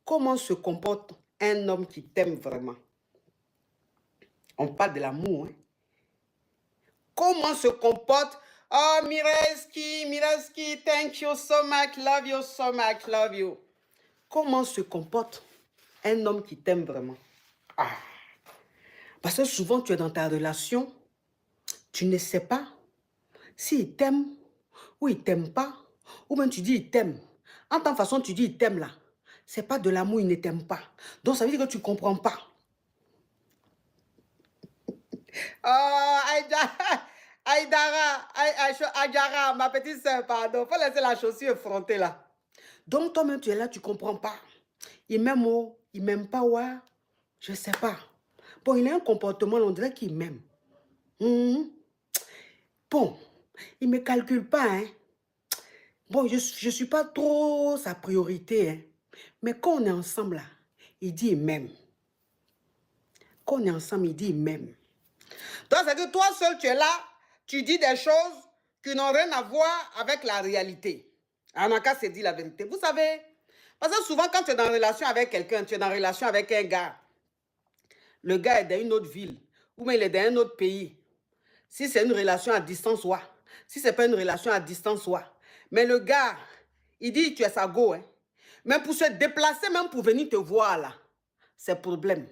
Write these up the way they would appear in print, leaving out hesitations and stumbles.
comment se comporte un homme qui t'aime vraiment? On parle de l'amour, hein? Comment se comporte? Oh, Mireski, thank you so much, love you so much, love you. Comment se comporte un homme qui t'aime vraiment? Ah. Parce que souvent, tu es dans ta relation, tu ne sais pas s'il t'aime ou il t'aime pas, ou même tu dis il t'aime. En tant façon, tu dis il t'aime là. C'est pas de l'amour, il ne t'aime pas. Donc, ça veut dire que tu ne comprends pas. Oh, Aïdara, ma petite soeur, pardon. Faut laisser la chaussure effrontée là. Donc, toi-même, tu es là, tu ne comprends pas. Il m'aime ou il m'aime pas, ouais. Je ne sais pas. Bon, il a un comportement, on dirait qu'il m'aime. Bon, il ne me calcule pas, hein. Bon, je ne suis pas trop sa priorité, hein. Mais quand on est ensemble là, il dit il m'aime. Quand on est ensemble, il dit il m'aime. Donc, c'est que toi seul, tu es là, tu dis des choses qui n'ont rien à voir avec la réalité. On n'a qu'à se dire la vérité. Vous savez, parce que souvent, quand tu es dans une relation avec quelqu'un, tu es dans une relation avec un gars, le gars est dans une autre ville, ou bien il est dans un autre pays. Si c'est une relation à distance, ouais. Si ce n'est pas une relation à distance, ouais. Mais le gars, il dit tu es sa go, hein. Mais pour se déplacer, même pour venir te voir là, c'est problème.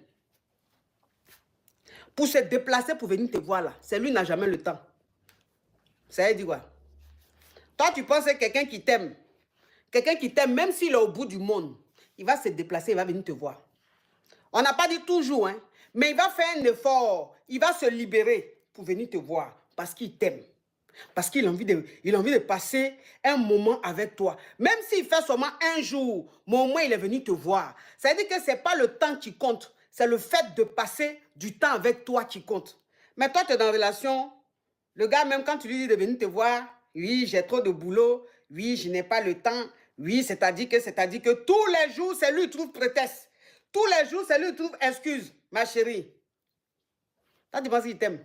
Pour se déplacer, pour venir te voir là, c'est lui qui n'a jamais le temps. Ça veut dire quoi? Toi, tu penses que quelqu'un qui t'aime, même s'il est au bout du monde, il va se déplacer, il va venir te voir. On n'a pas dit toujours, hein, mais il va faire un effort, il va se libérer pour venir te voir parce qu'il t'aime. Parce qu'il a envie de passer un moment avec toi. Même s'il fait seulement un jour, mais au moins il est venu te voir. Ça veut dire que ce n'est pas le temps qui compte, c'est le fait de passer du temps avec toi qui compte. Mais toi, tu es dans une relation, le gars, même quand tu lui dis de venir te voir, oui, j'ai trop de boulot, oui, je n'ai pas le temps, oui, c'est-à-dire que tous les jours, c'est lui qui trouve prétexte. Tous les jours, c'est lui qui trouve excuse, ma chérie. Toi, tu penses qu'il t'aime?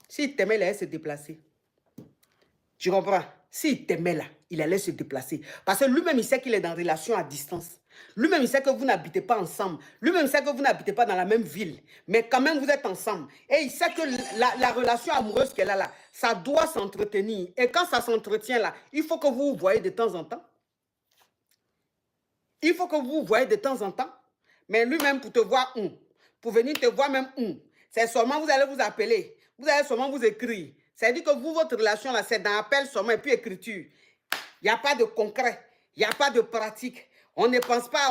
S'il t'aimait, il allait se déplacer. Tu comprends? S'il t'aimait là, il allait se déplacer. Parce que lui-même, il sait qu'il est dans une relation à distance. Lui-même, il sait que vous n'habitez pas ensemble. Lui-même, il sait que vous n'habitez pas dans la même ville. Mais quand même, vous êtes ensemble. Et il sait que la relation amoureuse qu'elle a là, ça doit s'entretenir. Et quand ça s'entretient là, il faut que vous vous voyez de temps en temps. Il faut que vous vous voyez de temps en temps. Mais lui-même, pour te voir, pour venir te voir même, c'est seulement vous allez vous appeler. Vous allez seulement vous écrire. C'est-à-dire que vous, votre relation, là, c'est dans appel seulement et puis écriture. Il n'y a pas de concret. Il n'y a pas de pratique. On ne pense pas